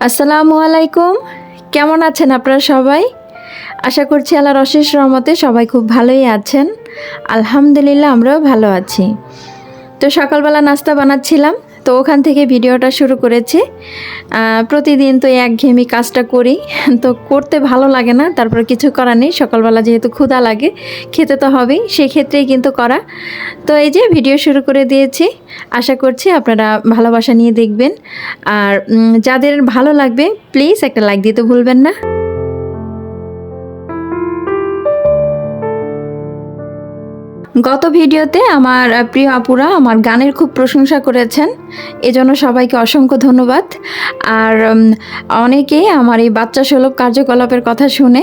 আসসালামু আলাইকুম। কেমন আছেন আপনারা সবাই? আশা করছি আল্লাহর অশেষ রহমতে সবাই খুব ভালোই আছেন। আলহামদুলিল্লাহ আমরাও ভালো আছি। তো সকালবেলা নাস্তা বানাচ্ছিলাম, তো ওখান থেকে ভিডিওটা শুরু করেছি। প্রতিদিন তো এই একঘেয়েমি কাজটা করি, তো করতে ভালো লাগে না, তারপর কিছু করার নেই। সকালবেলা যেহেতু ক্ষুধা লাগে, খেতে তো হবেই, সেক্ষেত্রেই কিন্তু করা। তো এই যে ভিডিও শুরু করে দিয়েছি। আশা করছি আপনারা ভালোবাসা নিয়ে দেখবেন। আর যাদের ভালো লাগবে প্লিজ একটা লাইক দিতে ভুলবেন না। গত ভিডিওতে আমার প্রিয় আপুরা আমার গানের খুব প্রশংসা করেছেন, এজন্য সবাইকে অসংখ্য ধন্যবাদ। আর অনেকেই আমার এই বাচ্চা সুলভ কার্যকলাপের কথা শুনে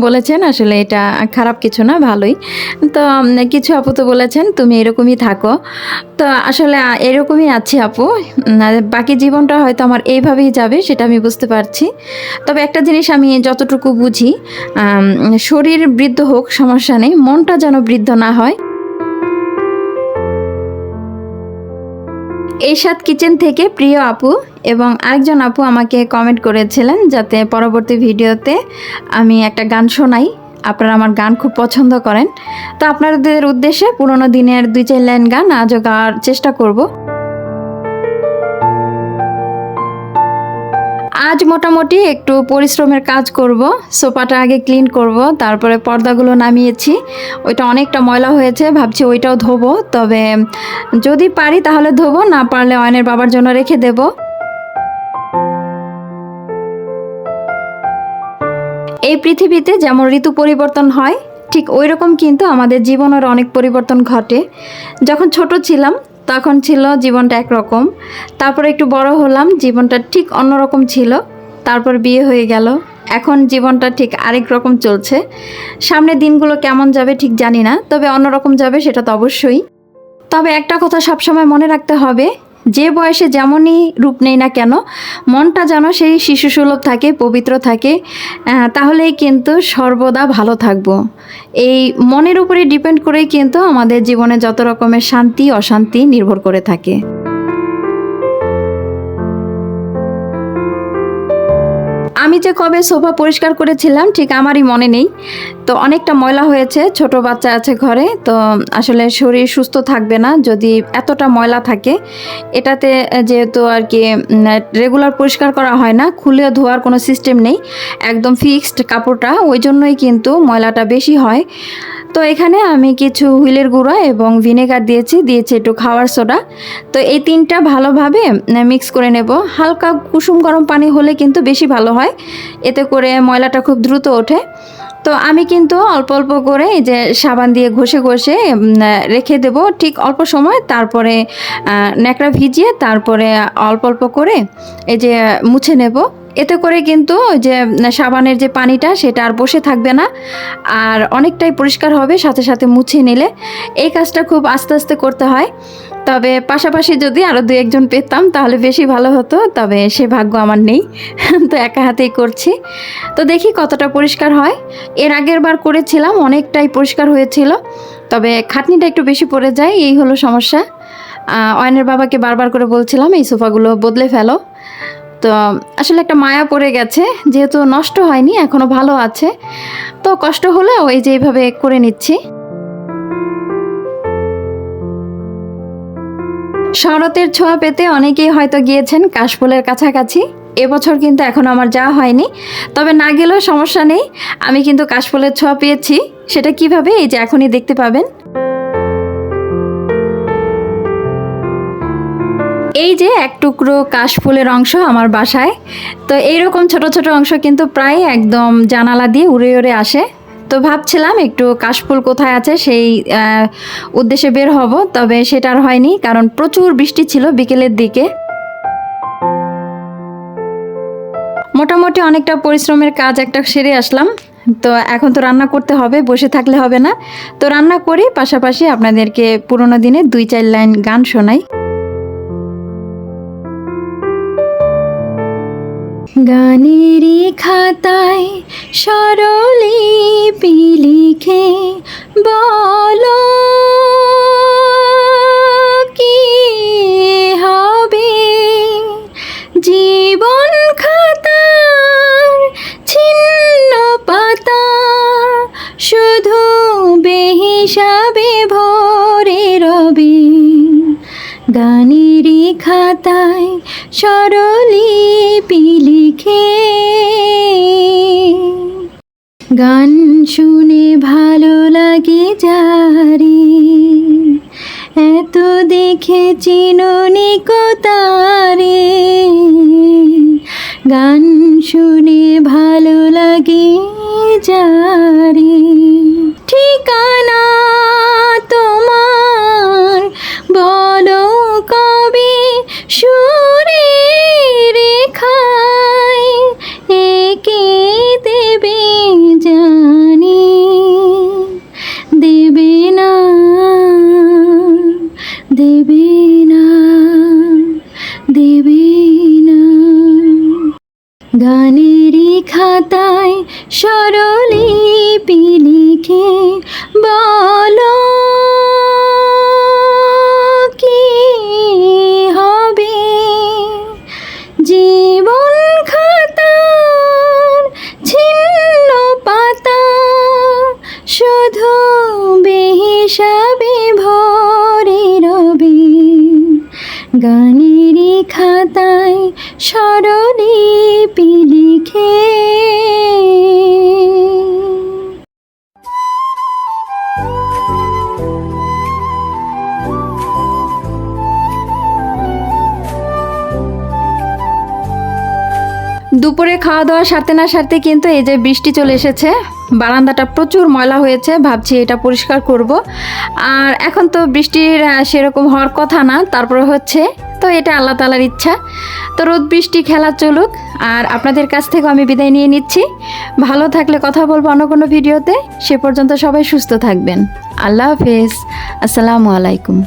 বলেছেন আসলে এটা খারাপ কিছু না, ভালোই। তো কিছু আপু তো বলেছেন তুমি এরকমই থাকো। তো আসলে এরকমই আছি আপু, বাকি জীবনটা হয়তো আমার এইভাবেই যাবে সেটা আমি বুঝতে পারছি। তবে একটা জিনিস আমি যতটুকু বুঝি, শরীর বৃদ্ধ হোক সমস্যা নেই, মনটা যেন বৃদ্ধ না হয়। এরশাদ কিচেন থেকে প্রিয় আপু এবং আরেকজন আপু আমাকে কমেন্ট করেছিলেন যাতে পরবর্তী ভিডিওতে আমি একটা গান শোনাই। আপনারা আমার গান খুব পছন্দ করেন, তো আপনাদের উদ্দেশ্যে পুরোনো দিনের 2-4 লাইন গান আজও গাওয়ার চেষ্টা করব। আজ মোটামুটি একটু পরিশ্রমের কাজ করব। সোফাটা আগে ক্লিন করব, তারপরে পর্দাগুলো নামিয়েছি, ওইটা অনেকটা ময়লা হয়েছে, ভাবছি ওইটাও ধোবো। তবে যদি পারি তাহলে ধোবো, না পারলে অয়নের বাবার জন্য রেখে দেব। এই পৃথিবীতে যেমন ঋতু পরিবর্তন হয়, ঠিক ওই রকম কিন্তু আমাদের জীবনের অনেক পরিবর্তন ঘটে। যখন ছোট ছিলাম তখন ছিল জীবনটা একরকম, তারপর একটু বড় হলাম, জীবনটা ঠিক অন্যরকম ছিল। তারপর বিয়ে হয়ে গেল, এখন জীবনটা ঠিক আরেক রকম চলছে। সামনের দিনগুলো কেমন যাবে ঠিক জানি না, তবে অন্যরকম যাবে সেটা তো অবশ্যই। তবে একটা কথা সবসময় মনে রাখতে হবে, যে বয়সে যেমনই রূপ নেই না কেন, মনটা যেন সেই শিশুসুলভ থাকে, পবিত্র থাকে, তাহলেই কিন্তু সর্বদা ভালো থাকবো। এই মনের উপরে ডিপেন্ড করেই কিন্তু আমাদের জীবনে যত রকমের শান্তি অশান্তি নির্ভর করে থাকে। আমি যে কবে সোফা পরিষ্কার করেছিলাম ঠিক আমারই মনে নেই। তো অনেকটা ময়লা হয়েছে, ছোট বাচ্চা আছে ঘরে, তো আসলে শরীর সুস্থ থাকবে না যদি এতটা ময়লা থাকে। এটাতে যেহেতু আর কি রেগুলার পরিষ্কার করা হয় না, খুলে ধোয়ার কোনো সিস্টেম নেই, একদম ফিক্সড কাপড়টা, ওই জন্যই কিন্তু ময়লাটা বেশি হয়। তো এখানে আমি কিছু হুইলের গুঁড়া এবং ভিনেগার দিয়েছি একটু খাওয়ার সোডা। তো এই তিনটা ভালোভাবে মিক্স করে নেব। হালকা কুসুম গরম পানি হলে কিন্তু বেশি ভালো হয়, এতে করে ময়লাটা খুব দ্রুত ওঠে। তো আমি কিন্তু অল্প অল্প করে এই যে সাবান দিয়ে ঘষে ঘষে রেখে দেব ঠিক অল্প সময়, তারপরে ন্যাকড়া ভিজিয়ে তারপরে অল্প অল্প করে এই যে মুছে নেব। এতে করে কিন্তু ওই যে সাবানের যে পানিটা সেটা আর বসে থাকবে না, আর অনেকটাই পরিষ্কার হবে সাথে সাথে মুছে নিলে। এই কাজটা খুব আস্তে আস্তে করতে হয়, তবে পাশাপাশি যদি আরও 2-1 জন পেতাম তাহলে বেশি ভালো হতো, তবে সে ভাগ্য আমার নেই। তো একা হাতেই করছি, তো দেখি কতটা পরিষ্কার হয়। এর আগের বার করেছিলাম অনেকটাই পরিষ্কার হয়েছিল, তবে খাটনিটা একটু বেশি পড়ে যায়, এই হলো সমস্যা। অয়নের বাবাকে বারবার করে বলছিলাম এই সোফাগুলো বদলে ফেলো। তো আসলে একটা মায়া পড়ে গেছে, যেহেতু নষ্ট হয়নি এখনো ভালো আছে, তো কষ্ট হলেও এই যে এইভাবে করে নিচ্ছি। শরতের ছোঁয়া পেতে অনেকেই হয়তো গিয়েছেন কাশফুলের কাছাকাছি। এবছর কিন্তু এখন আমার যাওয়া হয়নি, তবে না গেলেও সমস্যা নেই, আমি কিন্তু কাশফুলের ছোঁয়া পেয়েছি। সেটা কিভাবে, এই যে এখনই দেখতে পাবেন। এই যে এক টুকরো কাশফুলের অংশ আমার বাসায়, তো এইরকম ছোট ছোট অংশ কিন্তু প্রায় একদম জানালা দিয়ে উড়ে উড়ে আসে। তো ভাবছিলাম একটু কাশফুল কোথায় আছে সেই উদ্দেশ্যে বের হব, তবে সেটা আর হয়নি, কারণ প্রচুর বৃষ্টি ছিল বিকেলের দিকে। মোটামুটি অনেকটা পরিশ্রমের কাজ একটা সেরে আসলাম। তো এখন তো রান্না করতে হবে, বসে থাকলে হবে না, তো রান্না করি, পাশাপাশি আপনাদেরকে পুরোনো দিনে 2-4 লাইন গান শোনাই। গানেরই খাতায় স্বরলিপি লিখে বলো কি হবে জীবন খাতা গান শুনে ভালো লাগে যারে, এত দেখে চিনুনি কোতারে। গান শুনে ভালো লাগে যারে, ঠিকানা তোমার বলো কবে সুরে রেখায় একে দেবে জানি, দেবে না, দেবে না, দেবে না। গানেরই খাতায় স্বরলিপি লিখে বলো কি হবে, জীবন খাতার ছিন্ন পাতা শুধু বেহিসাবে ভরে রবে। গানেরই খাতায় স্বরলিপি লিখে। দুপুরে খাওয়া দাওয়া সারতে না সারতে কিন্তু এই যে বৃষ্টি চলে এসেছে, বারান্দাটা প্রচুর ময়লা হয়েছে, ভাবছি এটা পরিষ্কার করব। আর এখন তো বৃষ্টির সেরকম হওয়ার কথা না, তারপরে হচ্ছে, তো এটা আল্লাহ তাআলার ইচ্ছা। তো রোদ বৃষ্টি খেলা চলুক, আর আপনাদের কাছ থেকে আমি বিদায় নিয়ে নিচ্ছি। ভালো থাকলে কথা বলবো অন্য কোনো ভিডিওতে, সে পর্যন্ত সবাই সুস্থ থাকবেন। আল্লাহ হাফেজ, আসসালামু আলাইকুম।